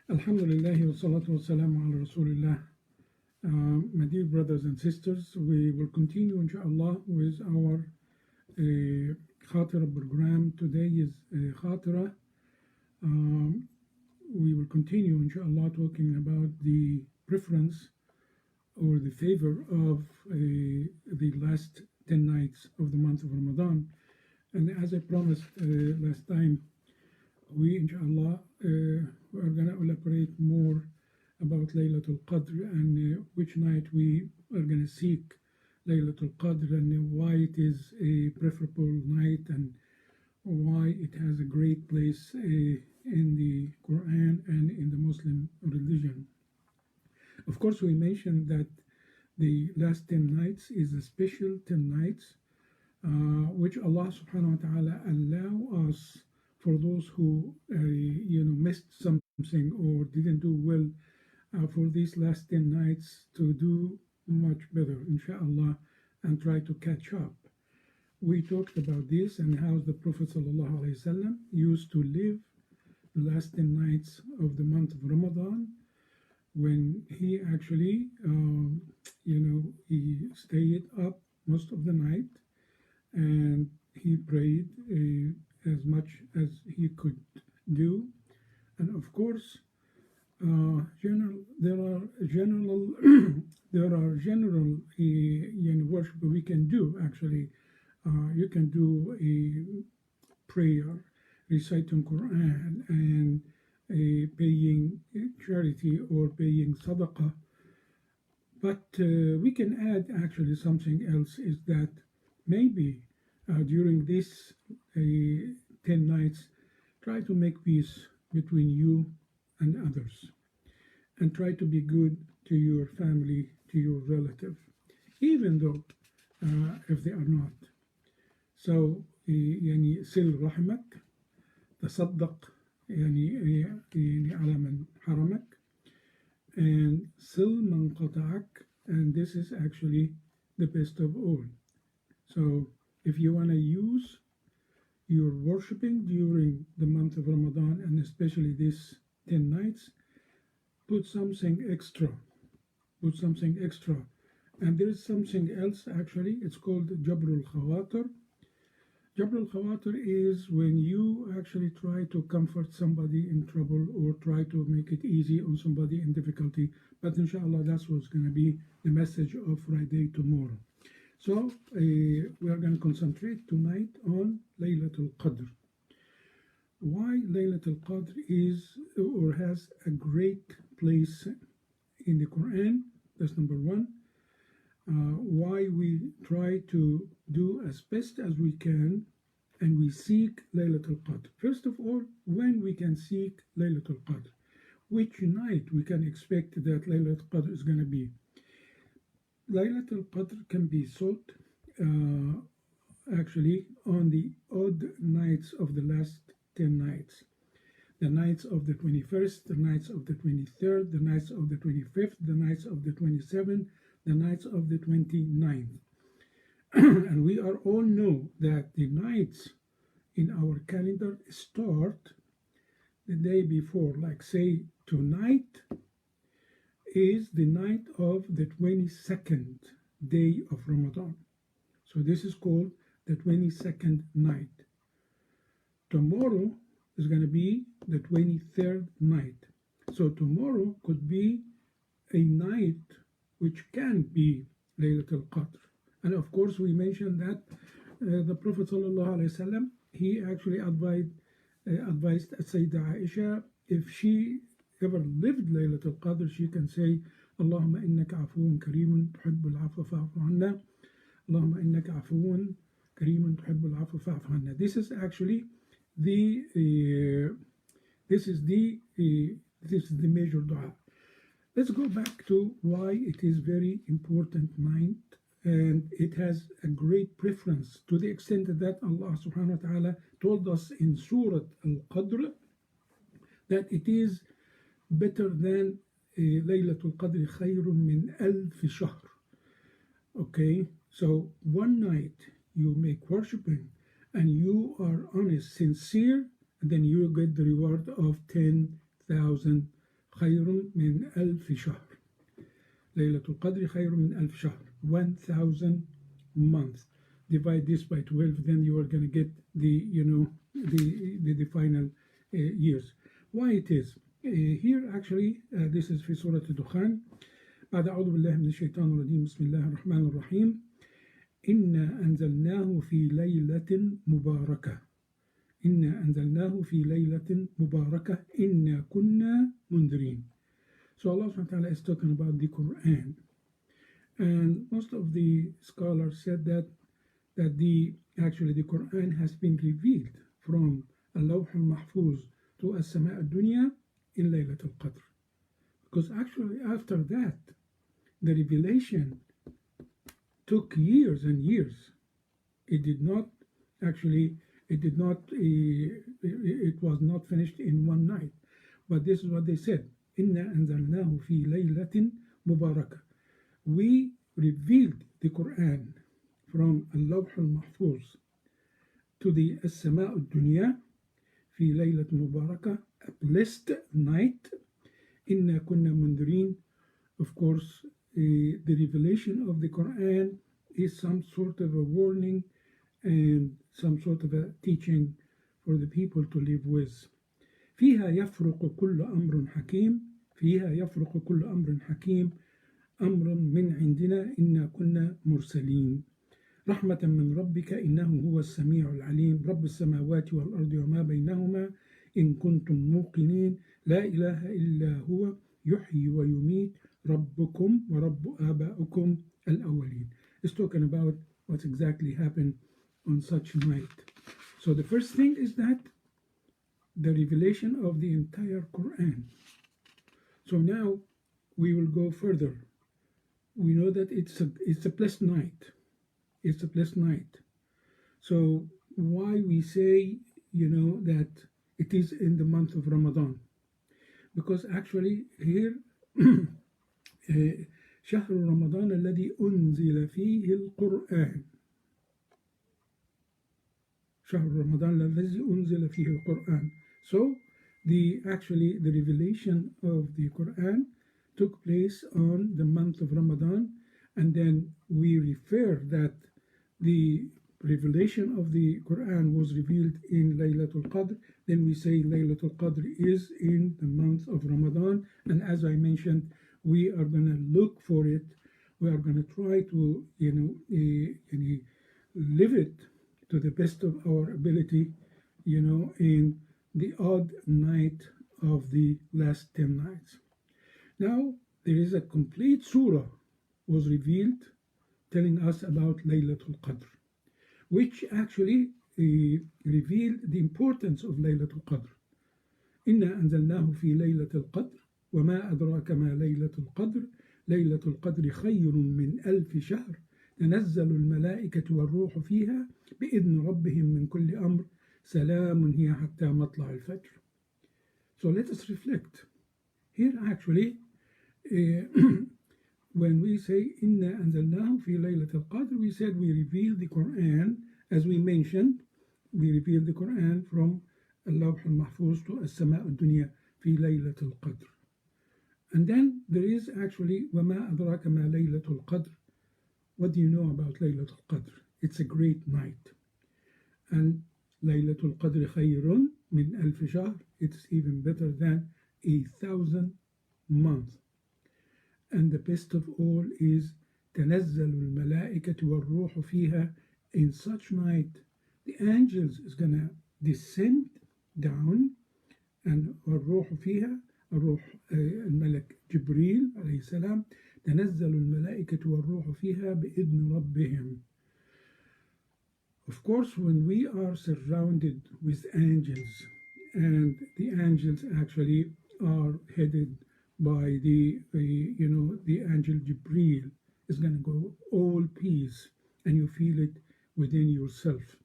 Alhamdulillah wa salatu wa salamu ala Rasulillah. My dear brothers and sisters, we will continue inshallah with our Khatira program. Today is Khatira. Um, we will continue inshallah talking about the preference or the favor of the last 10 nights of the month of Ramadan. And as I promised last time, we inshallah are going to elaborate more about Laylatul Qadr and which night we are going to seek Laylatul Qadr and why it is a preferable night and why it has a great place in the Quran and in the Muslim religion. Of course, we mentioned that the last 10 nights is a special 10 nights which Allah subhanahu wa ta'ala allow us for those who missed something or didn't do well for these last 10 nights to do much better inshallah and try to catch up. We talked about this and how the Prophet ﷺ used to live the last 10 nights of the month of Ramadan when he actually he stayed up most of the night and he prayed as much as he could do. And of course, there are general worship we can do. Actually, you can do a prayer, reciting Quran, and paying charity or paying sadaqah. But we can add actually something else is that maybe during this 10 nights, try to make peace between you and others and try to be good to your family, to your relative, even though if they are not. So يعني سل رحمك تصدق يعني على من حرمك and sil من قطعك, and this is actually the best of all. So if you want to use your worshiping during the month of Ramadan and especially these 10 nights, put something extra. And there is something else actually, it's called Jabrul Khawatir. Jabrul Khawatir is when you actually try to comfort somebody in trouble or try to make it easy on somebody in difficulty. But inshallah, that's what's going to be the message of Friday tomorrow. So we are going to concentrate tonight on Laylatul Qadr. Why Laylatul Qadr is or has a great place in the Quran, that's number one. Why we try to do as best as we can and we seek Laylatul Qadr. First of all, when we can seek Laylatul Qadr, which night we can expect that Laylatul Qadr is going to be. Laylatul Qadr can be sought actually on the odd nights of the last 10 nights. The nights of the 21st, the nights of the 23rd, the nights of the 25th, the nights of the 27th, the nights of the 29th. And we are all know that the nights in our calendar start the day before. Like say tonight is the night of the 22nd day of Ramadan. So this is called the 22nd night. Tomorrow is going to be the 23rd night. So tomorrow could be a night which can be Laylatul Qadr. And of course we mentioned that the Prophet ﷺ, he actually advised Sayyidah Aisha, if she ever lived Laylatul Qadr, she can say, Allahumma innaka afuun kareemun tuhibbul afwa fa'fu anna. Allahumma innaka afuun kareemun tuhibbul afwa fa'fu anna. This is actually the major dua. Let's go back to why it is very important night, and it has a great preference to the extent that Allah subhanahu wa ta'ala told us in Surah Al-Qadr that it is better than Laylatul Qadr khayrun min alf shahr. Okay, so one night you make worshiping and you are honest, sincere, and then you get the reward of 10,000 خير من ألف شهر. ليلة القدر خير من ألف شهر. 1000 months. Divide this by 12, then you are going to get the, the final years. Why it is? Here actually, this is في سورة الدخان. بعد أعوذ بالله من الشيطان الرجيم بسم الله الرحمن الرحيم. إنا أنزلناه في ليلة مباركة. إنا أنزلناه في ليلة مباركة إنا كنا منذرين. So Allah subhanahu wa ta'ala is talking about the Quran. And most of the scholars said that the Quran has been revealed from Al-Lawh al-Mahfuz to As-Sama' al-Dunya in Laylat al-Qadr. Because actually after that, the revelation took years and years. It was not finished in one night. But this is what they said. إِنَّا أَنزَلْنَاهُ فِي لَيْلَةٍ مُبَارَكَةٍ. We revealed the Quran from Al-Lawh al-Mahfuz to the As-Sama' al-Dunya في ليلة مباركة, a blessed night. إِنَّا كُنَّا مُنذِرِينَ. Of course, the revelation of the Quran is some sort of a warning and some sort of a teaching for the people to live with. فيها يفرق كل أمر حكيم. فيها يفرق كل أمر حكيم. أمر من عندنا إنا كنا مرسلين. رحمة من ربك إنه هو السميع العليم. رب السماوات والأرض وما بينهما إن كنتم موقنين. لا إله إلا هو يحيي ويميت. ربكم ورب آبائكم الأولين. It's talking about what exactly happened on such night. So the first thing is that the revelation of the entire Quran. So now we will go further. We know that it's a blessed night. It's a blessed night. So why we say, that it is in the month of Ramadan? Because actually here شهر رمضان الذي أنزل فيه القرآن. شهر رمضان الذي أنزل فيه القرآن. So the revelation of the Quran took place on the month of Ramadan, and then we refer that the revelation of the Quran was revealed in Laylatul Qadr. Then we say Laylatul Qadr is in the month of Ramadan, and as I mentioned, we are going to look for it. We are going to try to live it to the best of our ability, in the odd night of the last 10 nights. Now, there is a complete surah was revealed telling us about Laylatul Qadr, which actually revealed the importance of Laylatul Qadr. إِنَّا أَنزَلْنَاهُ فِي لَيْلَةِ الْقَدْرِ وَمَا أَدْرَاكَ مَا لَيْلَةُ الْقَدْرِ لَيْلَةُ الْقَدْرِ خَيْرٌ مِّنْ أَلْفِ شَهْرٍ تنزل الملائكة والروح فيها بإذن ربهم من كل أمر سلام هي حتى مطلع الفجر. So let us reflect. Here actually, when we say إِنَّا أَنزَلْنَاهُ فِي لَيْلَةِ الْقَدْرِ, we said we revealed the Quran, as we mentioned, we revealed the Quran from Al-Lawh al-Mahfuz to As-Sama' al-Dunya في ليلة القدر. And then there is actually وَمَا أَدْرَاكَ مَا لَيْلَةُ الْقَدْرِ. What do you know about Laylatul Qadr? It's a great night. And Laylatul Qadr khayrun min alf shahr. It's even better than 1,000 months. And the best of all is تنزل الملائكة والروح فيها. In such night, the angels is going to descend down, and الروح فيها, الروح الملك جبريل عليه السلام, تنزل الملائكة والروح فيها بإذن ربهم. Of course, when we are surrounded with angels, and the angels actually are headed by the angel Jibreel, is going to go all peace, and you feel it within yourself.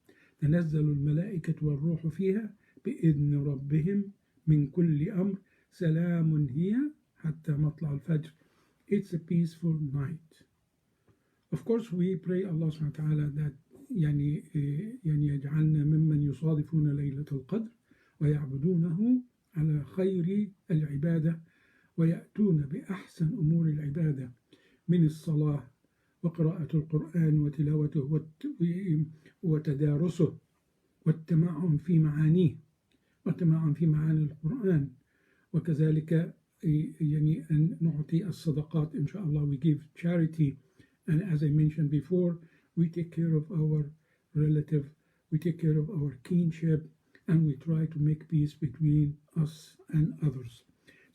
تنزل الملائكة والروح فيها بإذن ربهم من كل أمر سلام هي حتى مطلع الفجر. It's a peaceful night. Of course, we pray Allah subhanahu wa ta'ala that يعني يجعلنا ممن يصادفون ليلة القدر ويعبدونه على خير العبادة ويأتون بأحسن أمور العبادة من الصلاة وقراءة القرآن وتلاوته وتدارسه والتمعن في معانيه والتمعن في معاني القرآن، وكذلك يعني أن نعطي الصدقات إن شاء الله. We give charity, and as I mentioned before, we take care of our relative, we take care of our kinship, and we try to make peace between us and others.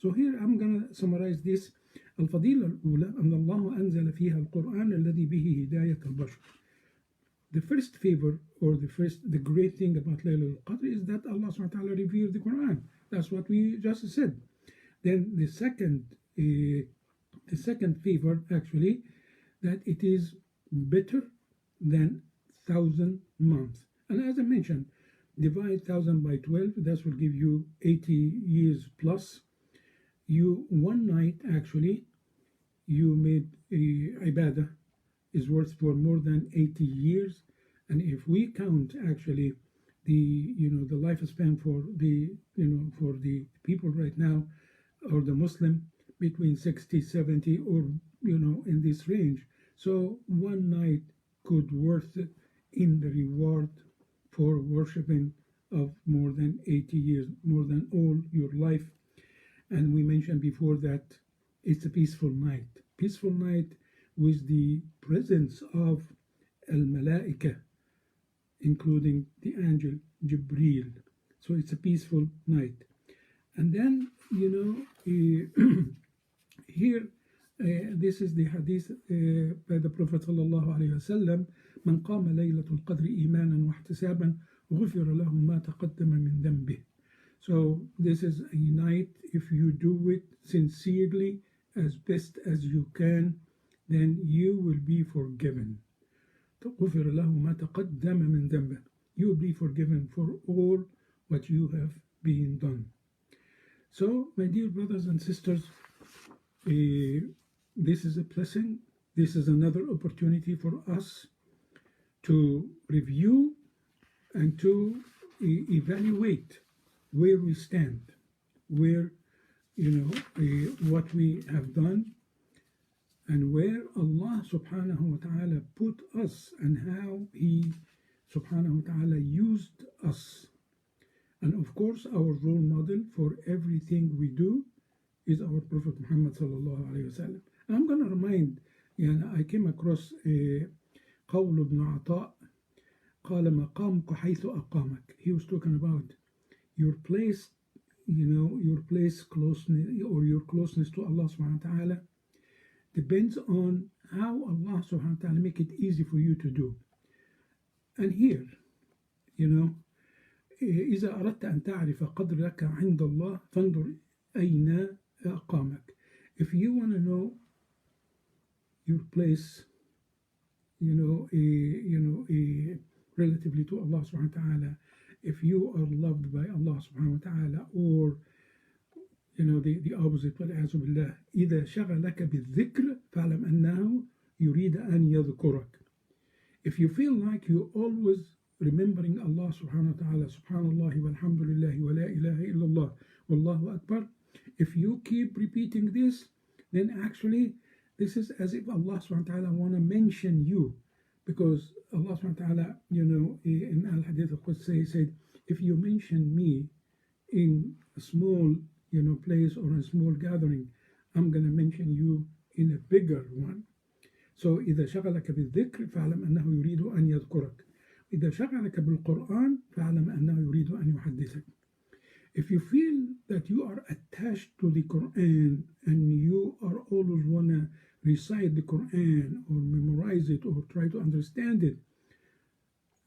So here I'm going to summarize this. الفضيلة الأولى أن الله أنزل فيها القرآن الذي به هداية البشر. The first favor, or the great thing about Laylatul Qadr is that Allah subhanahu wa ta'ala revealed the Quran. That's what we just said. Then the second favor, actually, that it is better than 1,000 months. And as I mentioned, divide 1,000 by 12, that will give you 80 years plus. One night, actually, you made ibadah is worth for more than 80 years. And if we count actually the lifespan for the people right now, or the Muslim, between 60, 70, or in this range. So one night could worth in the reward for worshiping of more than 80 years, more than all your life. And we mentioned before that it's a peaceful night with the presence of al-malaika, including the angel Jibreel. So it's a peaceful night. And then, here, this is the hadith by the Prophet sallallahu alaihi wasallam: "Man qama laylatul qadri imanan wa ihtisaban, ghufira lahu ma taqaddama min dhanbih." So this is a night, if you do it sincerely, as best as you can, then you will be forgiven. غُفِرَ لَهُ مَا تَقَدَّمَ مِنْ ذَنْبِهِ. You will be forgiven for all what you have been done. So, my dear brothers and sisters, this is a blessing. This is another opportunity for us to review and to evaluate where we stand, where, what we have done, and where Allah subhanahu wa ta'ala put us, and how He subhanahu wa ta'ala used us. And of course, our role model for everything we do is our Prophet Muhammad sallallahu alayhi wa sallam. And I'm going to remind, I came across قول ابن عطاء قال مقامك حيث أقامك. He was talking about your place, your place closeness, or your closeness to Allah subhanahu wa ta'ala depends on how Allah subhanahu wa ta'ala make it easy for you to do. And here, إذا أردت أن تعرف قدرك عند الله فانظر أين أقامك. If you want to know your place, relatively to Allah subhanahu wa ta'ala, if you are loved by Allah subhanahu wa ta'ala, or the opposite, والعياذ بالله, إذا شغلك بالذكر فاعلم أنه يريد أن يذكرك. If you feel like you're always remembering Allah subhanahu wa ta'ala, subhanallah walhamdulillah wa la ilaha illallah wallahu akbar, if you keep repeating this, then actually this is as if Allah subhanahu wa ta'ala want to mention you, because Allah subhanahu wa ta'ala, in al-hadith al-Qudsi, he said, if you mention me in a small place or a small gathering, I'm going to mention you in a bigger one. So إذا شغلك بالذكر فاعلم أنه يريد أن يذكرك. إذا شغلك بالقرآن فاعلم أنه يريد أن يحدثك. If you feel that you are attached to the Quran and you are always want to recite the Quran or memorize it or try to understand it,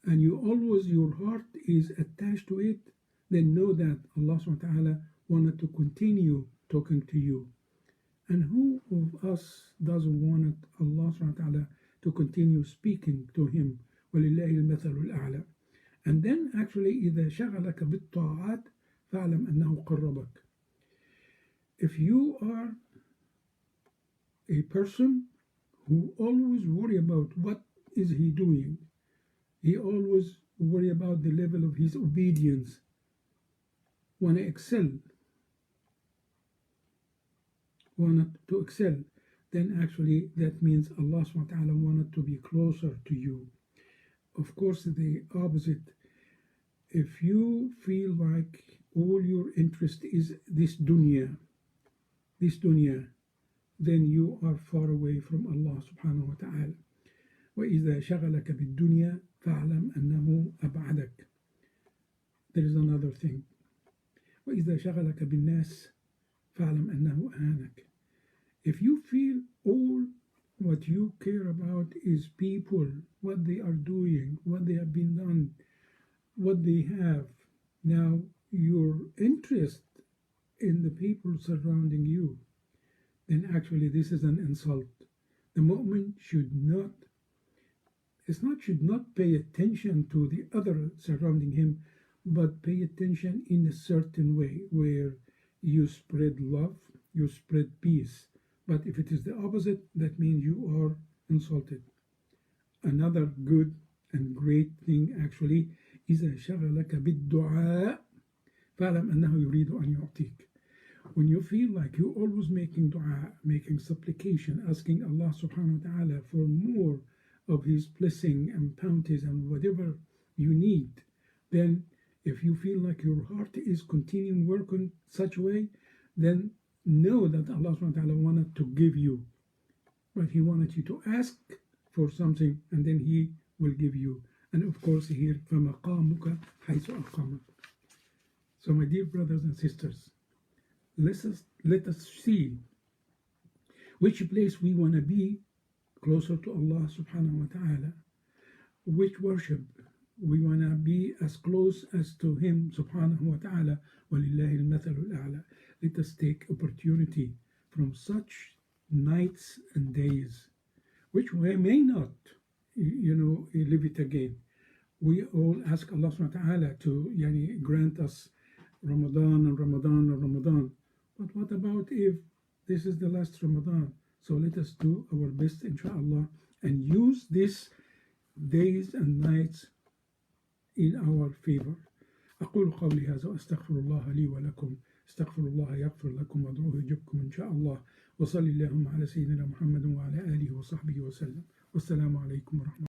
and your heart is attached to it, then know that Allah subhanahu wa ta'ala wanted to continue talking to you. And who of us doesn't want Allah subhanahu wa ta'ala to continue speaking to him? وَلِلَّهِ الْمَثَلُ الْأَعْلَى. And then actually, إِذَا شَغَلَكَ بِالطَّاعَاتِ فَاعْلَمْ أَنَّهُ قَرَّبَكَ. If you are a person who always worry about what is he doing, he always worry about the level of his obedience, want to excel, wanted to excel, then actually that means Allah subhanahu wa ta'ala wanted to be closer to you. Of course, the opposite. If you feel like all your interest is this dunya, then you are far away from Allah subhanahu wa ta'ala. وَإِذَا شَغَلَكَ بِالدُّنْيَا فَاعْلَمْ أَنَّهُ أَبْعَدَكَ. There is another thing. وَإِذَا شَغَلَكَ بِالنَّاسِ فَاعْلَمْ أَنَّهُ أَهَانَكَ. If you feel all what you care about is people, what they are doing, what they have been done, what they have, now your interest in the people surrounding you, then actually this is an insult. The mu'min should not pay attention to the other surrounding him, but pay attention in a certain way where you spread love, you spread peace. But if it is the opposite, that means you are insulted. Another good and great thing actually is إذا شغلك بالدعاء فاعلم أنه يريد أن يعطيك. When you feel like you're always making dua, making supplication, asking Allah subhanahu wa ta'ala for more of His blessing and bounties and whatever you need, then if you feel like your heart is continuing work in such a way, then know that Allah subhanahu wa ta'ala wanted to give you, but He wanted you to ask for something and then He will give you. And of course here, فَمَقَامُكَ حَيْثُ أَقَامَكَ. So my dear brothers and sisters, let us see which place we want to be closer to Allah subhanahu wa ta'ala, which worship we want to be as close as to Him subhanahu wa ta'ala. وَلِلَّهِ الْمَثَلُ الْأَعْلَى. Let us take opportunity from such nights and days, which we may not, live it again. We all ask Allah subhanahu wa ta'ala to grant us Ramadan and Ramadan and Ramadan. But what about if this is the last Ramadan? So let us do our best, inshallah, and use these days and nights in our favor. أقول قولي هذا وأستغفر الله لي ولكم. استغفر الله يغفر لكم وادعوه يجبكم إن شاء الله. وصلي اللهم على سيدنا محمد وعلى آله وصحبه وسلم. والسلام عليكم ورحمة الله.